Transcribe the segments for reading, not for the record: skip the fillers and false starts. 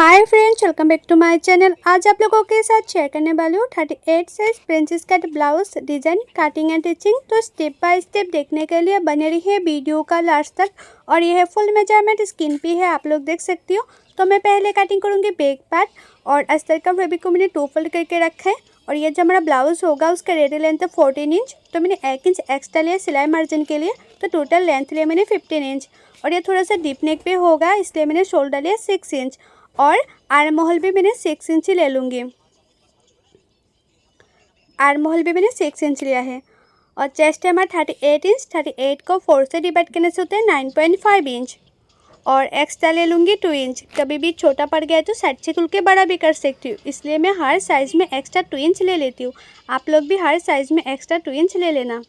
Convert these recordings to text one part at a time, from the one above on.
Hi friends, welcome back to my channel. आज आप लोगों के साथ शेयर करने वाली हूँ 38 size princess cut blouse design cutting and stitching. तो स्टेप बाय स्टेप देखने के लिए बने रही है वीडियो का लास्ट तक। और यह है फुल मेजरमेंट, स्किन पे है, आप लोग देख सकती हो। तो मैं पहले कटिंग करूँगी बैक पार्ट और अस्तर का फैब्रिक को मैंने 2 फोल्ड करके रखा है। और ये जो हमारा ब्लाउज होगा उसका रेडी लेंथ है 14 इंच। तो मैंने 1 इंच एक्स्ट्रा लिया सिलाई मार्जिन के लिए, तो टोटल लेंथ लिया मैंने 15 इंच। और ये थोड़ा सा डीप नेक पे होगा, इसलिए मैंने शोल्डर लिया 6 इंच। और आर्म होल भी मैंने 6 इंच ले लूँगी। आर्म होल भी मैंने 6 इंच लिया है। और चेस्ट है हमारा 38 इंच। 38 को 4 से डिवाइड करने से होता है 9.5 इंच। और एक्स्ट्रा ले लूँगी 2 इंच। कभी भी छोटा पड़ गया है तो साइड से खुल के बड़ा भी कर सकती हूँ, इसलिए मैं हर साइज़ में एक्स्ट्रा 2 इंच ले लेती हूँ। आप लोग भी हर साइज़ में एक्स्ट्रा 2 इंच ले लेना।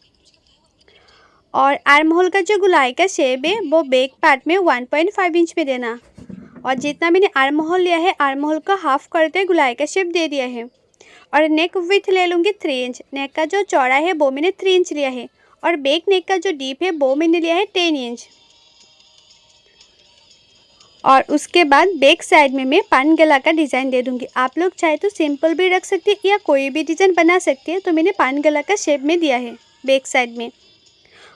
और आर्म होल का जो गुलाई का शेप है वो बैक पार्ट में 1.5 इंच में देना। और जितना मैंने आर्म होल लिया है, आर्म होल का हाफ करते गुलाई का शेप दे दिया है। और नेक विथ ले लूँगी 3 इंच। नेक का जो चौड़ा है वो मैंने 3 इंच लिया है। और बैक नेक का जो डीप है वो मैंने लिया है 10 इंच। और उसके बाद बैक साइड में मैं पान गला का डिज़ाइन दे दूँगी। आप लोग चाहे तो सिंपल भी रख सकते हैं या कोई भी डिज़ाइन बना सकते हैं। तो मैंने पान गला का शेप में दिया है बैक साइड में।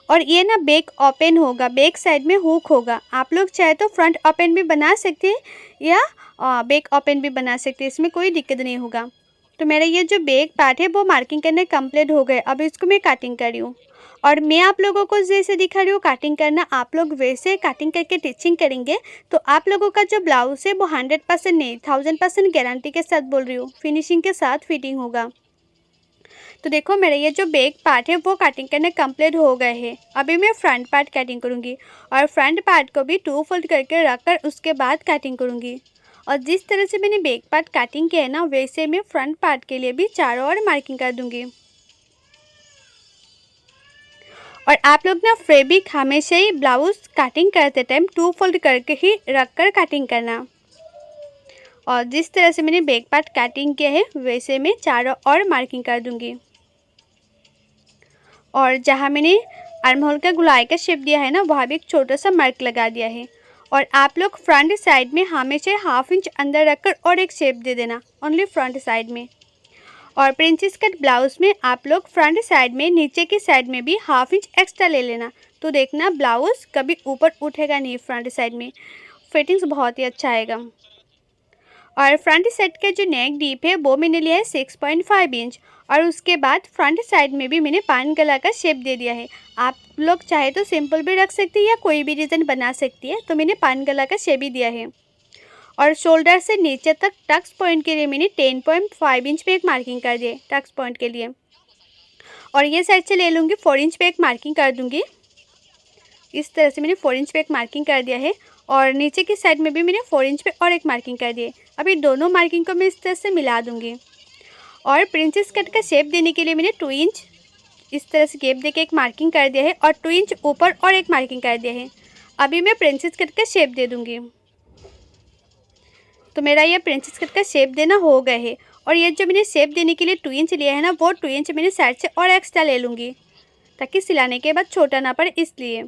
और ये ना बैक ओपन होगा, बैक साइड में हुक होगा। आप लोग चाहे तो फ्रंट ओपन भी बना सकते हैं या बैक ओपन भी बना सकते हैं, इसमें कोई दिक्कत नहीं होगा। तो मेरा ये जो बैक पार्ट है वो मार्किंग करने कंप्लीट हो गए। अब इसको मैं कटिंग कर रही हूँ। और मैं आप लोगों को जैसे दिखा रही हूँ कटिंग करना, आप लोग वैसे कटिंग करके टिचिंग करेंगे तो आप लोगों का जो ब्लाउज है वो 100% नहीं 1000% गारंटी के साथ बोल रही हूँ, फिनिशिंग के साथ फिटिंग होगा। तो देखो मेरा ये जो बैक पार्ट है वो कटिंग करने कंप्लीट हो गए हैं। अभी मैं फ्रंट पार्ट कटिंग करूँगी। और फ्रंट पार्ट को भी 2 फोल्ड करके रखकर उसके बाद कटिंग करूँगी। और जिस तरह से मैंने बैक पार्ट कटिंग किया है ना, वैसे मैं फ्रंट पार्ट के लिए भी चारों ओर मार्किंग कर दूँगी। और आप लोग ना फैब्रिक हमेशा ही ब्लाउज कटिंग करते टाइम 2 फोल्ड करके ही रखकर कटिंग करना। और जिस तरह से मैंने बैक पार्ट कटिंग किया है वैसे मैं चारों ओर मार्किंग कर दूँगी। और जहाँ मैंने आर्म होल का गुलाई का शेप दिया है ना, वहाँ भी एक छोटा सा मार्क लगा दिया है। और आप लोग फ्रंट साइड में हमेशा 1/2 इंच अंदर रखकर और एक शेप दे देना, ओनली फ्रंट साइड में। और प्रिंसेस कट ब्लाउज में आप लोग फ्रंट साइड में नीचे की साइड में भी 1/2 इंच एक्स्ट्रा ले लेना। तो देखना ब्लाउज कभी ऊपर उठेगा नहीं, फ्रंट साइड में फिटिंग्स बहुत ही अच्छा आएगा। और फ्रंट साइड का जो नेक डीप है वो मैंने लिया है 6.5 इंच। और उसके बाद फ्रंट साइड में भी मैंने पान गला का शेप दे दिया है। आप लोग चाहे तो सिंपल भी रख सकती है या कोई भी डिज़ाइन बना सकती है, तो मैंने पान गला का शेप ही दिया है। और शोल्डर से नीचे तक टक्स पॉइंट के लिए मैंने 10.5 इंच पे एक मार्किंग कर दी है टक्स पॉइंट के लिए। और ये साइड से ले लूँगी 4 इंच पे एक मार्किंग कर दूँगी। इस तरह से मैंने 4 इंच पे एक मार्किंग कर दिया है। और नीचे की साइड में भी मैंने 4 इंच पे और एक मार्किंग कर दी है। अभी दोनों मार्किंग को मैं इस तरह से मिला दूँगी। और प्रिंसेस कट का शेप देने के लिए मैंने 2 इंच इस तरह से गैप देके एक मार्किंग कर दिया है और 2 इंच ऊपर और एक मार्किंग कर दिया है। अभी मैं प्रिंसेस कट का शेप दे दूँगी। तो मेरा ये प्रिंसेस कट का शेप देना हो गया है। और ये जो मैंने शेप देने के लिए 2 इंच लिया है ना, वो 2 इंच मैंने साइड से और एक्स्ट्रा ले लूँगी ताकि सिलाने के बाद छोटा ना पड़े, इसलिए।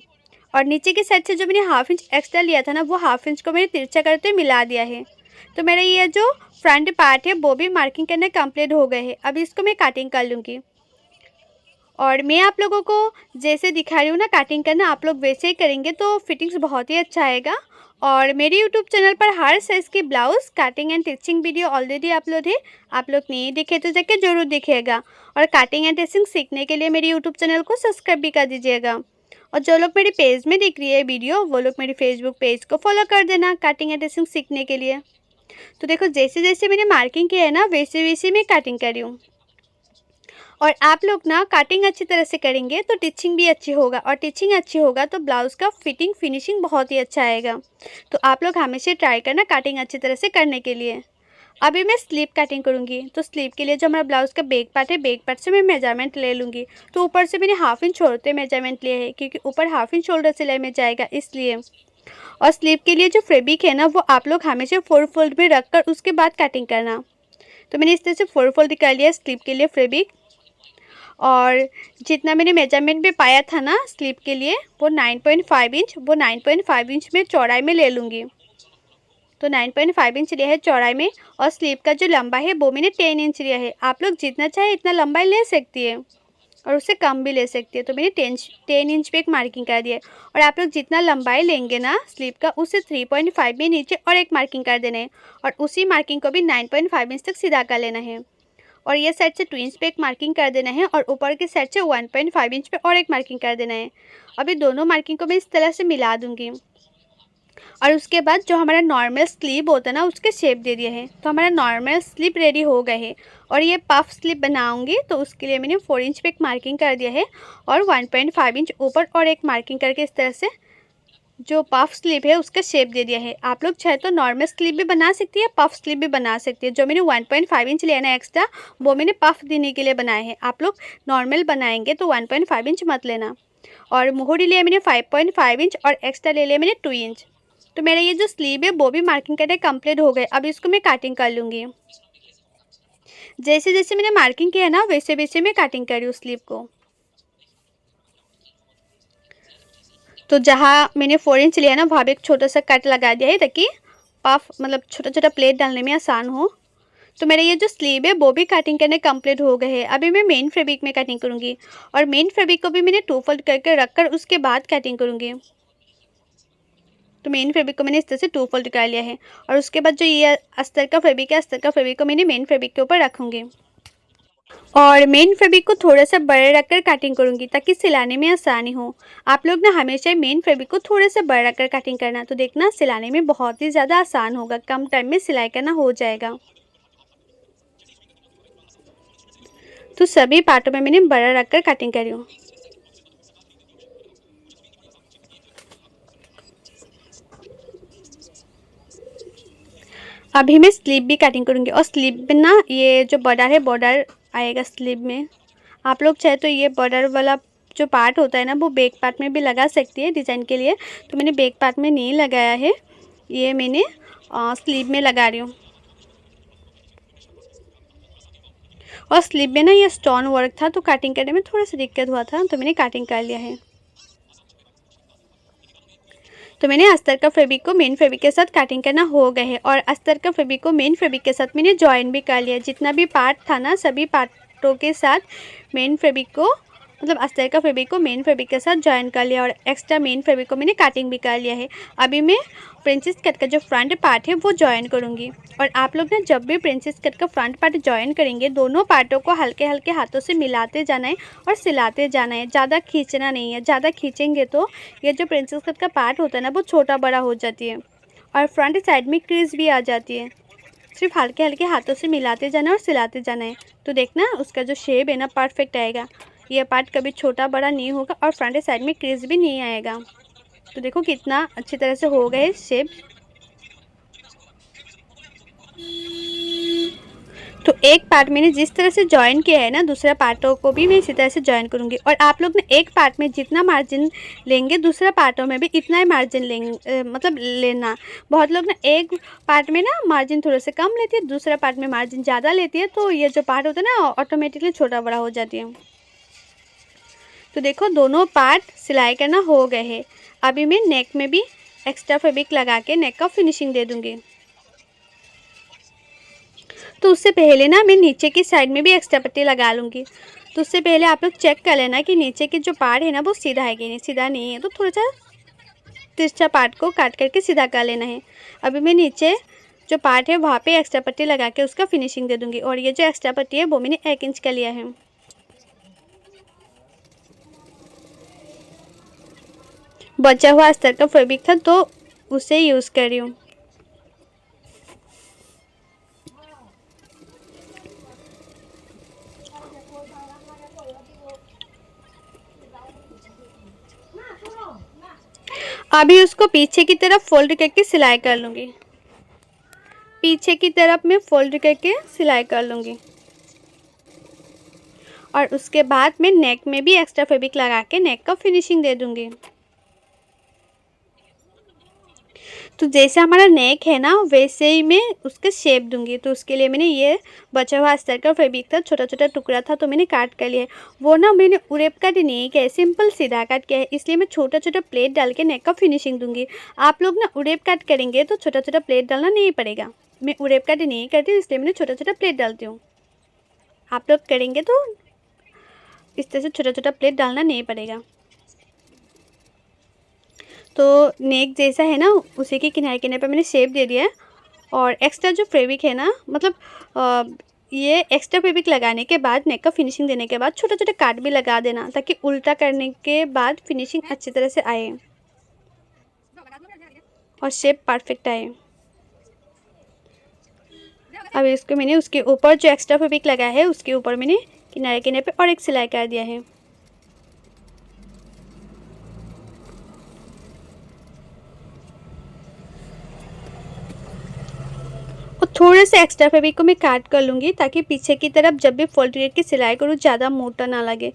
और नीचे की साइड से जो मैंने 1/2 इंच एक्स्ट्रा लिया था ना, वो 1/2 इंच को मैंने तिरछा करते हुए मिला दिया है। तो मेरा ये जो फ्रंट पार्ट है वो भी मार्किंग करना कंप्लीट हो गए है। अब इसको मैं कटिंग कर लूँगी। और मैं आप लोगों को जैसे दिखा रही हूँ ना कटिंग करना, आप लोग वैसे ही करेंगे तो फिटिंग्स बहुत ही अच्छा आएगा। और मेरे यूट्यूब चैनल पर हर साइज़ की blouse cutting and teaching video already upload है। आप लोग नहीं देखे तो जाके ज़रूर देखिएगा। और कटिंग एंड टिचिंग सीखने के लिए मेरे यूट्यूब चैनल को सब्सक्राइब भी कर दीजिएगा। और जो लोग मेरे पेज में देख रही है वीडियो, वो लोग मेरे फेसबुक पेज को फॉलो कर देना कटिंग एंड टिचिंग सीखने के लिए। तो देखो जैसे जैसे मैंने मार्किंग किया है ना, वैसे वैसे मैं कटिंग कर रही हूँ। और आप लोग ना कटिंग अच्छी तरह से करेंगे तो टिचिंग भी अच्छी होगा, और टिचिंग अच्छी होगा तो ब्लाउज़ का फिटिंग फिनिशिंग बहुत ही अच्छा आएगा। तो आप लोग हमेशा ट्राई करना कटिंग अच्छी तरह से करने के लिए। अभी मैं स्लीव कटिंग करूँगी। तो स्लीव के लिए जो हमारा ब्लाउज़ का बैक पार्ट है, बैक पार्ट से मैं मेजरमेंट ले लूँगी। तो ऊपर से मैंने 1/2 इंच छोड़ते मेजरमेंट लिया है, क्योंकि ऊपर 1/2 इंच शोल्डर सिलाई में जाएगा, इसलिए। और स्लीव के लिए जो फैब्रिक है ना, वो आप लोग हमेशा 4 फोल्ड में रख कर उसके बाद कटिंग करना। तो मैंने इस तरह से 4 फोल्ड कर लिया स्लीव के लिए फैब्रिक। और जितना मैंने मेजरमेंट में पाया था ना स्लीव के लिए, वो 9.5 इंच, वो 9.5 इंच में चौड़ाई में ले लूँगी। तो 9.5 इंच लिया है चौड़ाई में, और स्लीव का जो लंबाई है वो मैंने 10 इंच लिया है। आप लोग जितना चाहे इतना लंबाई ले सकती है और उससे कम भी ले सकती है। तो मैंने 10 इंच पे एक मार्किंग कर दिया है। और आप लोग जितना लंबाई लेंगे ना स्लीव का, उससे 3.5 में नीचे और एक मार्किंग कर देना है, और उसी मार्किंग को भी 9.5 इंच तक सीधा कर लेना है। और ये साइड से 2 इंच पे एक मार्किंग कर देना है, और ऊपर की साइड से 1.5 इंच पे और एक मार्किंग कर देना है। अभी दोनों मार्किंग को मैं इस तरह से मिला दूंगी, और उसके बाद जो हमारा नॉर्मल स्लीव होता है ना उसके शेप दे दिया है। तो हमारा नॉर्मल स्लीव रेडी हो गए है। और ये पफ स्लीव बनाऊंगी तो उसके लिए मैंने 4 इंच पे एक मार्किंग कर दिया है, और 1.5 इंच ऊपर और एक मार्किंग करके इस तरह से जो पफ स्लीव है उसका शेप दे दिया है। आप लोग चाहे तो नॉर्मल स्लीव भी बना सकती है, पफ स्लीव भी बना सकती है। जो मैंने 1.5 इंच लिया ना एक्स्ट्रा, वो मैंने पफ देने के लिए बनाए हैं। आप लोग नॉर्मल बनाएंगे तो 1.5 इंच मत लेना। और मोहरी लिया मैंने 5.5 इंच, और एक्स्ट्रा ले लिया मैंने 2 इंच। तो मेरा ये जो स्लीव है वो भी मार्किंग करके कंप्लीट हो गए। अब इसको मैं काटिंग कर लूँगी। जैसे जैसे मैंने मार्किंग किया है ना वैसे वैसे मैं काटिंग कर रही हूँ स्लीव को। तो जहाँ मैंने 4 इंच लिया ना वहाँ भी एक छोटा सा कट लगा दिया है, ताकि पफ मतलब छोटा छोटा प्लेट डालने में आसान हो। तो मेरा ये जो स्लीव है वो भी कटिंग करने कंप्लीट हो गए हैं। अभी मैं मेन फैब्रिक में कटिंग करूँगी, और मेन फैब्रिक को भी मैंने 2 फोल्ड करके रख कर उसके बाद कटिंग करूँगी। तो मेन फैब्रिक को मैंने इस तरह से 2 फोल्ड कर लिया है, और उसके बाद जो ये अस्तर का फैब्रिक है, अस्तर का फैब्रिक को मैंने मेन फैब्रिक के ऊपर रखूँगी। और मेन फैब्रिक को थोड़ा सा बड़े रखकर कटिंग करूँगी ताकि सिलाने में आसानी हो। आप लोग ना हमेशा मेन फैब्रिक को थोड़ा सा बड़ा रखकर कटिंग करना, तो देखना सिलाने में बहुत ही ज़्यादा आसान होगा, कम टाइम में सिलाई करना हो जाएगा। तो सभी पार्टों में मैंने बड़ा रखकर कटिंग करी हूँ। अभी मैं स्लीव भी कटिंग करूँगी, और स्लीव में ना ये जो बॉर्डर है बॉर्डर आएगा स्लीव में। आप लोग चाहे तो ये बॉर्डर वाला जो पार्ट होता है ना वो बैक पार्ट में भी लगा सकती है डिज़ाइन के लिए। तो मैंने बैक पार्ट में नहीं लगाया है, ये मैंने स्लीव में लगा रही हूँ। और स्लीव में ना ये स्टोन वर्क था तो कटिंग करने में थोड़ा सा दिक्कत हुआ था, तो मैंने कटिंग कर लिया है। तो मैंने अस्तर का फैब्रिक को मेन फैब्रिक के साथ कटिंग करना हो गए है, और अस्तर का फैब्रिक को मेन फैब्रिक के साथ मैंने जॉइन भी कर लिया। जितना भी पार्ट था ना सभी पार्टों के साथ मेन फैब्रिक को मतलब अस्तर का फैब्रिक को मेन फैब्रिक के साथ जॉइन कर लिया, और एक्स्ट्रा मेन फैब्रिक को मैंने कटिंग भी कर लिया है। अभी मैं प्रिंसेस कट का जो फ्रंट पार्ट है वो जॉइन करूँगी। और आप लोग ना जब भी प्रिंसेस कट का फ्रंट पार्ट जॉइन करेंगे दोनों पार्टों को हल्के हल्के हाथों से मिलाते जाना है और सिलाते जाना है, ज़्यादा खींचना नहीं है। ज़्यादा खींचेंगे तो ये जो प्रिंसेस कट का पार्ट होता है ना वो छोटा बड़ा हो जाती है, और फ्रंट साइड में क्रीज भी आ जाती है। सिर्फ हल्के हल्के हाथों से मिलाते जाना है और सिलाते जाना है, तो देखना उसका जो शेप है ना परफेक्ट आएगा। ये पार्ट कभी छोटा बड़ा नहीं होगा, और फ्रंट साइड में क्रीज भी नहीं आएगा। तो देखो कितना अच्छी तरह से हो गए शेप। तो एक पार्ट मैंने जिस तरह से जॉइन किया है ना दूसरा पार्टों को भी मैं इसी तरह से जॉइन करूँगी। और आप लोग ने एक पार्ट में जितना मार्जिन लेंगे दूसरा पार्टों में भी इतना ही मार्जिन लेंगे मतलब लेना। बहुत लोग ना एक पार्ट में ना मार्जिन थोड़े से कम लेती है, दूसरा पार्ट में मार्जिन ज़्यादा लेती है, तो ये जो पार्ट होता है ना ऑटोमेटिकली छोटा बड़ा हो जाती है। तो देखो दोनों पार्ट सिलाई करना हो गए हैं। अभी मैं नेक में भी एक्स्ट्रा फैब्रिक लगा के नेक का फिनिशिंग दे दूँगी। तो उससे पहले ना मैं नीचे की साइड में भी एक्स्ट्रा पट्टी लगा लूँगी। तो उससे पहले आप लोग चेक कर लेना कि नीचे की जो पार्ट है ना वो सीधा है कि नहीं। सीधा नहीं है तो थोड़ा सा तिरछा पार्ट को काट करके सीधा कर लेना है। अभी मैं नीचे जो पार्ट है वहाँ पे एक्स्ट्रा पट्टी लगा के उसका फिनिशिंग दे दूँगी। और ये जो एक्स्ट्रा पट्टी है वो मैंने 1 इंच का लिया है। बचा हुआ अस्तर का फैब्रिक था तो उसे यूज़ कर रही हूँ। अभी उसको पीछे की तरफ फोल्ड करके सिलाई कर लूँगी। पीछे की तरफ मैं फोल्ड करके सिलाई कर लूँगी, और उसके बाद मैं नेक में भी एक्स्ट्रा फैब्रिक लगा के नेक का फिनिशिंग दे दूँगी। तो जैसे हमारा नेक है ना वैसे ही मैं उसका शेप दूंगी। तो उसके लिए मैंने ये बचा हुआ अस्तर का फैब्रिक था, छोटा छोटा टुकड़ा था, तो मैंने काट कर लिया है। वो ना मैंने उरेप कट नहीं किया है, सिंपल सीधा कट किया है, इसलिए मैं छोटा छोटा प्लेट डाल के नेक का फिनिशिंग दूंगी। आप लोग ना उरेप कट करेंगे तो छोटा छोटा प्लेट डालना नहीं पड़ेगा। मैं उरेप कट नहीं करती इसलिए मैंने छोटा छोटा प्लेट डालती हूँ। आप लोग करेंगे तो इस तरह से छोटा छोटा प्लेट डालना नहीं पड़ेगा। तो नेक जैसा है ना उसी के किनारे किनारे पे मैंने शेप दे दिया है। और एक्स्ट्रा जो फैब्रिक है ना, मतलब ये एक्स्ट्रा फैब्रिक लगाने के बाद नेक का फिनिशिंग देने के बाद छोटे छोटे काट भी लगा देना, ताकि उल्टा करने के बाद फिनिशिंग अच्छी तरह से आए और शेप परफेक्ट आए। अब इसको मैंने उसके ऊपर जो एक्स्ट्रा फैब्रिक लगा है उसके ऊपर मैंने किनारे किनारे पे और एक सिलाई कर दिया है। और थोड़े से एक्स्ट्रा फैब्रिक को मैं काट कर लूँगी, ताकि पीछे की तरफ जब भी फोल्ड करके सिलाई करूँ ज़्यादा मोटा ना लगे।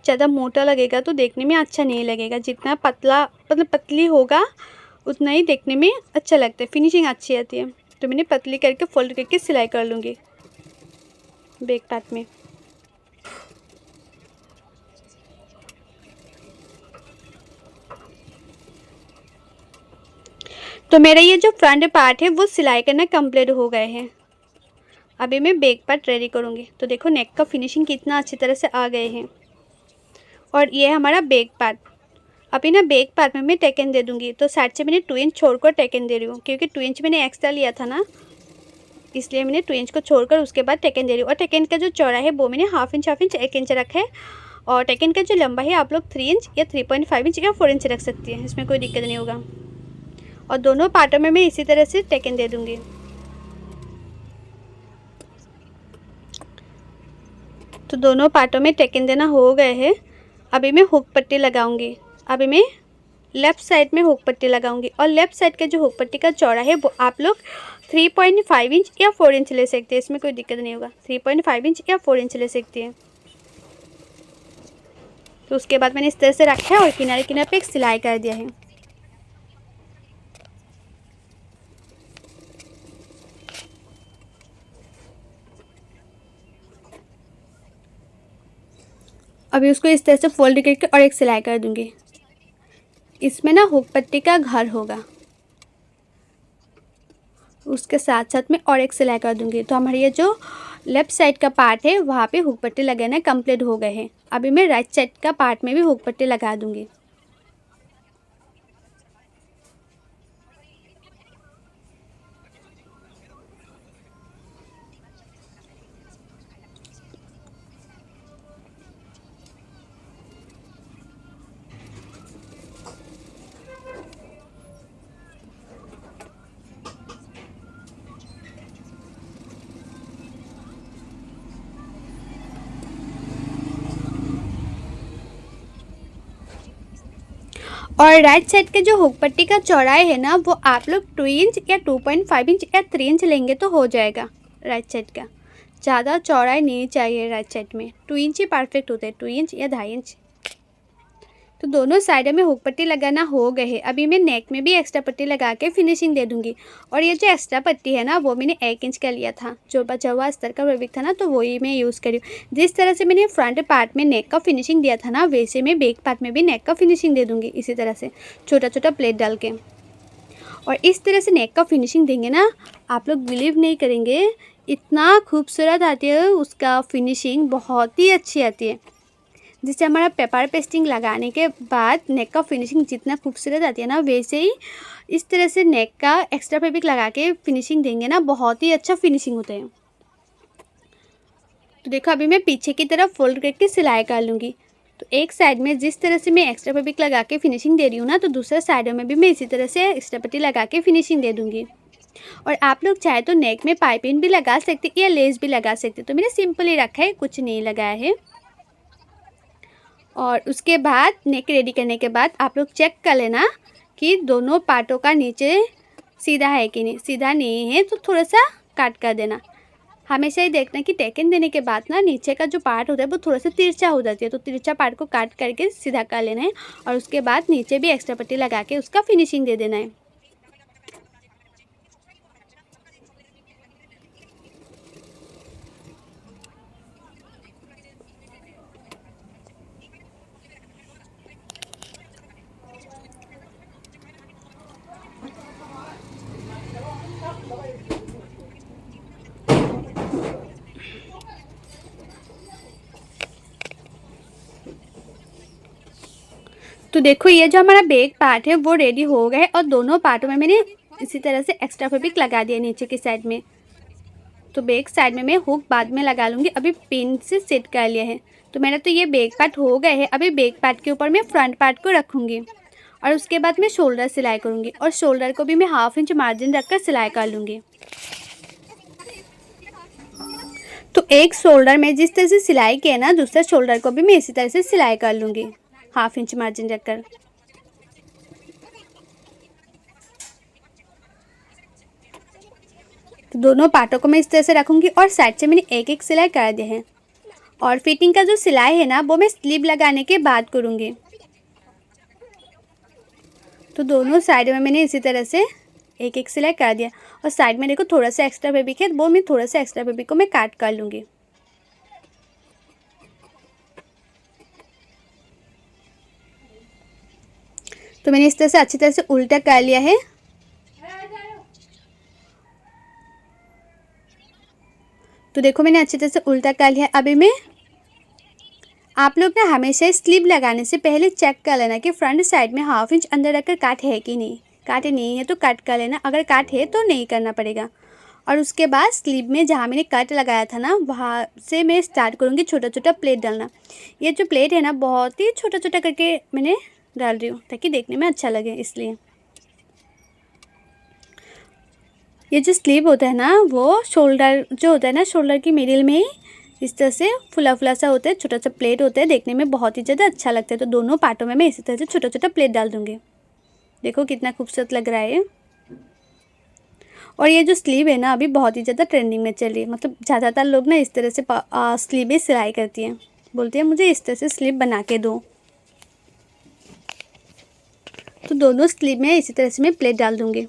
ज़्यादा मोटा लगेगा तो देखने में अच्छा नहीं लगेगा। जितना पतला मतलब पतली होगा उतना ही देखने में अच्छा लगता है, फिनिशिंग अच्छी आती है। तो मैंने पतली करके फोल्ड करके सिलाई कर लूँगी बैक पार्ट में। तो मेरा ये जो फ्रंट पार्ट है वो सिलाई करना कंप्लीट हो गए हैं। अभी मैं बैक पार्ट रेडी करूँगी। तो देखो नेक का फिनिशिंग कितना अच्छी तरह से आ गए हैं। और ये हमारा बैक पार्ट। अभी ना बैक पार्ट में मैं टेकन दे दूँगी। तो साइड से मैंने 2 इंच छोड़कर टेकन दे रही हूँ, क्योंकि 2 इंच मैंने एक्स्ट्रा लिया था ना, इसलिए मैंने 2 इंच को छोड़कर उसके बाद टेकन दे रही हूँ। और टेकन का जो चौड़ा है वो मैंने हाफ इंच 1 इंच रखा है। और टेकन का जो लंबा है आप लोग 3 इंच या 3.5 इंच या 4 इंच रख सकती हैं, इसमें कोई दिक्कत नहीं होगा। और दोनों पार्टों में मैं इसी तरह से टेकन दे दूँगी। तो दोनों पार्टों में टेकन देना हो गए हैं। अभी मैं हुक पट्टी लगाऊंगी। अभी मैं लेफ़्ट साइड में हुक पट्टी लगाऊंगी। और लेफ़्ट साइड का जो हुक पट्टी का चौड़ा है वो आप लोग 3.5 इंच या 4 इंच ले सकते हैं, इसमें कोई दिक्कत नहीं होगा। 3.5 इंच या 4 इंच ले सकते हैं। तो उसके बाद मैंने इस तरह से रखा है और किनारे किनारे पे एक सिलाई कर दिया है। अभी उसको इस तरह से फोल्ड करके और एक सिलाई कर दूंगी। इसमें ना हुक पट्टी का घर होगा, उसके साथ साथ में और एक सिलाई कर दूंगी। तो हमारे ये जो लेफ़्ट साइड का पार्ट है वहाँ पे हुक पट्टी लगाना कंप्लीट हो गए हैं। अभी मैं राइट साइड का पार्ट में भी हुक पट्टी लगा दूंगी। और राइट साइड के जो हुक पट्टी का चौड़ाई है ना वो आप लोग 2 इंच या 2.5 इंच या 3 इंच लेंगे तो हो जाएगा। राइट साइड का ज़्यादा चौड़ाई नहीं चाहिए, राइट साइड में 2 इंच ही परफेक्ट होता है, 2 इंच या 2.5 इंच। तो दोनों साइड में हुक पट्टी लगाना हो गए है। अभी मैं नेक में भी एक्स्ट्रा पट्टी लगा के फिनिशिंग दे दूंगी। और ये जो एक्स्ट्रा पट्टी है ना वो मैंने 1 इंच का लिया था, जो बचा हुआ अस्तर का फैब्रिक था ना, तो वही मैं यूज़ करी हूँ। जिस तरह से मैंने फ्रंट पार्ट में नेक का फिनिशिंग दिया था ना, वैसे मैं बैक पार्ट में भी नेक का फिनिशिंग दे दूँगी, इसी तरह से छोटा छोटा प्लेट डाल के। और इस तरह से नेक का फिनिशिंग देंगे ना, आप लोग बिलीव नहीं करेंगे, इतना खूबसूरत आती है उसका फिनिशिंग, बहुत ही अच्छी आती है। जिससे हमारा पेपर पेस्टिंग लगाने के बाद नेक का फिनिशिंग जितना खूबसूरत आती है ना, वैसे ही इस तरह से नेक का एक्स्ट्रा फैब्रिक लगा के फिनिशिंग देंगे ना, बहुत ही अच्छा फिनिशिंग होता है। तो देखो अभी मैं पीछे की तरफ फोल्ड करके सिलाई कर लूँगी। तो एक साइड में जिस तरह से मैं एक्स्ट्रा फैब्रिक लगा के फिनिशिंग दे रही हूँ ना, तो दूसरे साइडों में भी मैं इसी तरह से एक्स्ट्रा पट्टी लगा के फिनिशिंग दे दूँगी। और आप लोग चाहे तो नेक में पाइपिंग भी लगा सकते या लेस भी लगा सकते। तो मैंने सिंपल ही रखा है, कुछ नहीं लगाया है। और उसके बाद नेक रेडी करने के बाद आप लोग चेक कर लेना कि दोनों पार्टों का नीचे सीधा है कि नहीं। सीधा नहीं है तो थोड़ा सा काट कर देना। हमेशा ही देखना कि टेकन देने के बाद ना नीचे का जो पार्ट होता है वो थोड़ा सा तिरछा हो जाती है, तो तिरछा पार्ट को काट करके सीधा कर लेना है। और उसके बाद नीचे भी एक्स्ट्रा पट्टी लगा के उसका फिनिशिंग दे देना है। तो देखो ये जो हमारा बैक पार्ट है वो रेडी हो गया है और दोनों पार्टों में मैंने इसी तरह से एक्स्ट्रा फैब्रिक लगा दिया नीचे की साइड में। तो बैक साइड में मैं हुक बाद में लगा लूँगी, अभी पिन से सेट कर लिया है। तो मेरा तो ये बैक पार्ट हो गए है। अभी बैक पार्ट के ऊपर मैं फ्रंट पार्ट को रखूँगी और उसके बाद मैं शोल्डर सिलाई करूँगी और शोल्डर को भी मैं 1/2 इंच मार्जिन रखकर सिलाई कर लूँगी। तो एक शोल्डर में जिस तरह से सिलाई किया ना, दूसरा शोल्डर को भी मैं इसी तरह से सिलाई कर लूँगी 1/2 इंच मार्जिन रखकर। तो दोनों पार्टों को मैं इस तरह से रखूँगी और साइड से मैंने एक एक सिलाई कर दिया है। और फिटिंग का जो सिलाई है ना वो मैं स्लीव लगाने के बाद करूँगी। तो दोनों साइड में मैंने इसी तरह से एक एक सिलाई कर दिया और साइड में देखो थोड़ा सा एक्स्ट्रा फैब्रिक है, वो मैं थोड़ा सा एक्स्ट्रा फैब्रिक को मैं काट कर लूँगी। तो मैंने इस तरह से अच्छी तरह से उल्टा कर लिया है। तो देखो मैंने अच्छी तरह से उल्टा कर लिया है। अभी मैं आप लोग ना हमेशा स्लीव लगाने से पहले चेक कर लेना कि फ्रंट साइड में 1/2 इंच अंदर रखकर काट है कि नहीं। काटे नहीं है तो कट कर लेना, अगर काट है तो नहीं करना पड़ेगा। और उसके बाद स्लीव में जहाँ मैंने कट लगाया था ना वहाँ से मैं स्टार्ट करूँगी छोटा छोटा प्लेट डालना। ये जो प्लेट है ना बहुत ही छोटा छोटा करके मैंने डाल रही हूँ ताकि देखने में अच्छा लगे, इसलिए। ये जो स्लीव होता है ना वो शोल्डर जो होता है ना, शोल्डर की मिडिल में ही इस तरह से फुला फुला सा होता है, छोटा सा प्लेट होता है, देखने में बहुत ही ज़्यादा अच्छा लगता है। तो दोनों पार्टों में मैं इसी तरह से छोटा छोटा प्लेट डाल दूँगी। देखो कितना खूबसूरत लग रहा है। और ये जो स्लीव है ना अभी बहुत ही ज़्यादा ट्रेंडिंग में चल रही है, मतलब ज़्यादातर लोग ना इस तरह से स्लीव ही सिलाई करती हैं, बोलती है मुझे इस तरह से स्लीव बना के दो। तो दोनों स्लीव में इसी तरह से मैं प्लेट डाल दूँगी।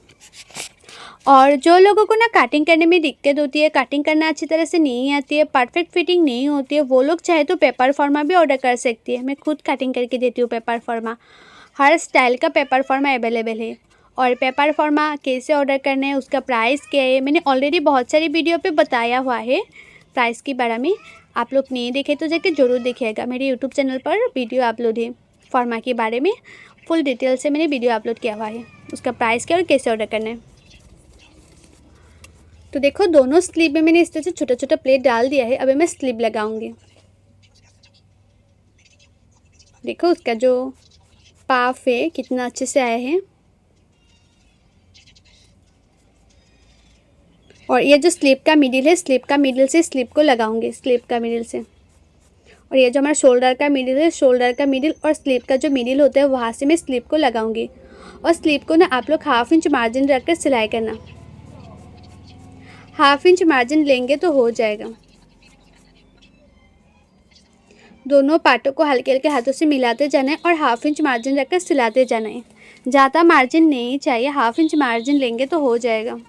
और जो लोगों को ना कटिंग करने में दिक्कत होती है, कटिंग करना अच्छी तरह से नहीं आती है, परफेक्ट फिटिंग नहीं होती है, वो लोग चाहे तो पेपर फॉर्मा भी ऑर्डर कर सकती है। मैं खुद कटिंग करके देती हूँ पेपर फॉर्मा, हर स्टाइल का पेपर फॉर्मा अवेलेबल है। और पेपर फॉर्मा कैसे ऑर्डर करना है, उसका प्राइस क्या है, मैंने ऑलरेडी बहुत सारी वीडियो पे बताया हुआ है प्राइस के बारे में। आप लोग नहीं देखे तो जाके ज़रूर देखिएगा, मेरे यूट्यूब चैनल पर वीडियो अपलोड है फॉर्मा के बारे में, फुल डिटेल से मैंने वीडियो अपलोड किया हुआ है, उसका प्राइस क्या और कैसे ऑर्डर करना है। तो देखो दोनों स्लीव में मैंने इस तरह से छोटा छोटा प्लेट डाल दिया है। अभी मैं स्लीव लगाऊंगी। देखो उसका जो पाफ है कितना अच्छे से आया है। और ये जो स्लीव का मिडिल है, स्लीव का मिडिल से स्लीव को लगाऊंगी, स्लीव का मिडिल से। और ये जो हमारा शोल्डर का मिडिल है, शोल्डर का मिडिल और स्लीव का जो मिडिल होता है वहाँ से मैं स्लीव को लगाऊंगी। और स्लीव को ना आप लोग 1/2 इंच मार्जिन रख कर सिलाई करना, 1/2 इंच मार्जिन लेंगे तो हो जाएगा। दोनों पार्टों को हल्के हल्के हाथों से मिलाते जाना है और 1/2 इंच मार्जिन रखकर सिलाते जाना है। ज़्यादा मार्जिन नहीं चाहिए, 1/2 इंच मार्जिन लेंगे तो हो जाएगा।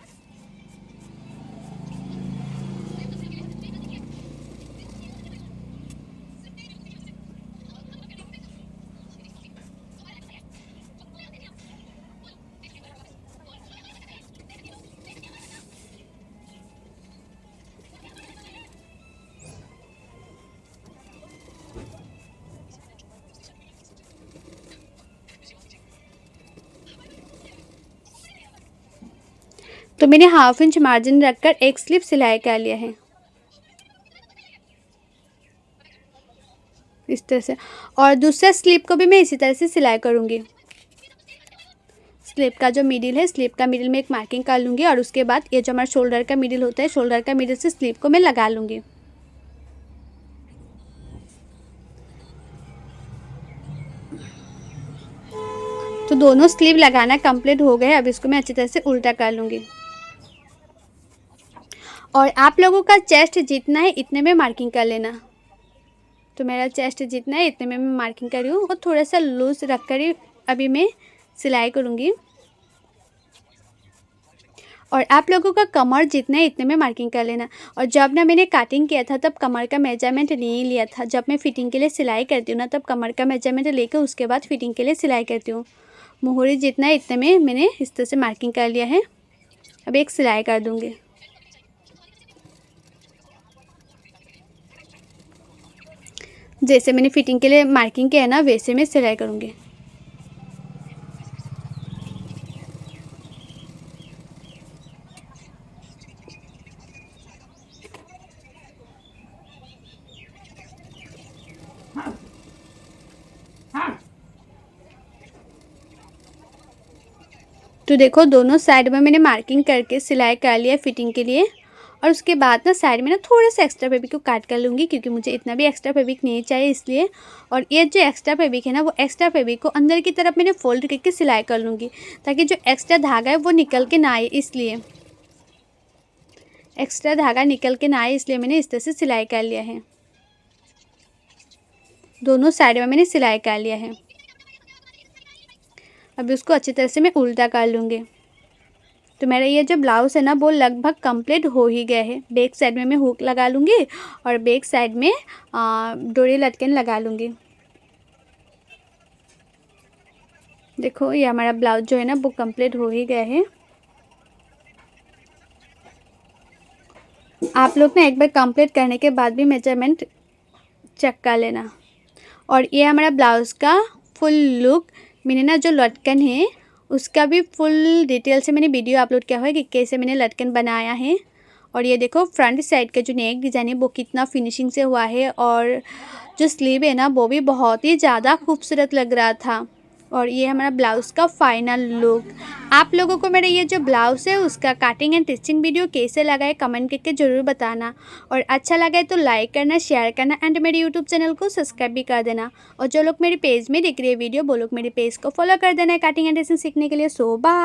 तो मैंने 1/2 इंच मार्जिन रखकर एक स्लिप सिलाई कर लिया है इस तरह से। और दूसरा स्लिप को भी मैं इसी तरह से सिलाई करूँगी। स्लिप का जो मिडिल है, स्लिप का मिडिल में एक मार्किंग कर लूँगी और उसके बाद ये जो हमारा शोल्डर का मिडिल होता है, शोल्डर का मिडिल से स्लिप को मैं लगा लूँगी। तो दोनों स्लीव लगाना कंप्लीट हो गए। अब इसको मैं अच्छी तरह से उल्टा कर लूँगी। और आप लोगों का चेस्ट जितना है इतने में मार्किंग कर लेना। तो मेरा चेस्ट जितना है इतने में मैं मार्किंग कर रही हूँ और थोड़ा सा लूज रख कर ही अभी मैं सिलाई करूँगी। और आप लोगों का कमर जितना है इतने में मार्किंग कर लेना। और जब ना मैंने कटिंग किया था तब कमर का मेजरमेंट नहीं लिया था। जब मैं फ़िटिंग के लिए सिलाई करती हूँ ना तब कमर का मेजरमेंट लेकर उसके बाद फ़िटिंग के लिए सिलाई करती हूँ। मोहरी जितना है इतने में मैंने इस तरह से मार्किंग कर लिया है। अब एक सिलाई कर दूँगी। जैसे मैंने फ़िटिंग के लिए मार्किंग किया है ना वैसे मैं सिलाई करूँगी। तो देखो दोनों साइड में मैंने मार्किंग करके सिलाई कर लिया फिटिंग के लिए। और उसके बाद ना साइड में ना थोड़ा सा एक्स्ट्रा फैब्रिक को काट कर लूँगी, क्योंकि मुझे इतना भी एक्स्ट्रा फैब्रिक नहीं चाहिए इसलिए। और ये जो एक्स्ट्रा फैब्रिक है ना, वो एक्स्ट्रा फैब्रिक को अंदर की तरफ मैंने फोल्ड करके सिलाई कर लूँगी, ताकि जो एक्स्ट्रा धागा है वो निकल के ना आए, इसलिए एक्स्ट्रा धागा निकल के ना आए इसलिए मैंने इस तरह से सिलाई कर लिया है। दोनों साइड में मैंने सिलाई कर लिया है। अभी उसको अच्छी तरह से मैं उल्टा कर लूँगी। तो मेरा ये जो ब्लाउज़ है ना, वो लगभग कंप्लीट हो ही गया है। बैक साइड में मैं हुक लगा लूँगी और बैक साइड में डोरी लटकन लगा लूँगी। देखो ये हमारा ब्लाउज जो है ना, वो कंप्लीट हो ही गया है। आप लोग ना एक बार कंप्लीट करने के बाद भी मेजरमेंट चेक कर लेना। और ये हमारा ब्लाउज़ का फुल लुक। मैंने ना जो लटकन है उसका भी फुल डिटेल से मैंने वीडियो अपलोड किया हुआ है कि कैसे मैंने लटकन बनाया है। और ये देखो फ्रंट साइड का जो नेक डिज़ाइन है वो कितना फिनिशिंग से हुआ है, और जो स्लीव है ना वो भी बहुत ही ज़्यादा खूबसूरत लग रहा था। और ये हमारा ब्लाउज़ का फाइनल लुक। आप लोगों को मेरा ये जो ब्लाउज़ है उसका कटिंग एंड स्टिचिंग वीडियो कैसे लगा है कमेंट करके ज़रूर बताना। और अच्छा लगा है तो लाइक करना, शेयर करना एंड मेरे यूट्यूब चैनल को सब्सक्राइब भी कर देना। और जो लोग मेरे पेज में देख रहे हैं वीडियो, वो लोग मेरे पेज को फॉलो कर देना है कटिंग एंड स्टिचिंग सीखने के लिए। सो बाय।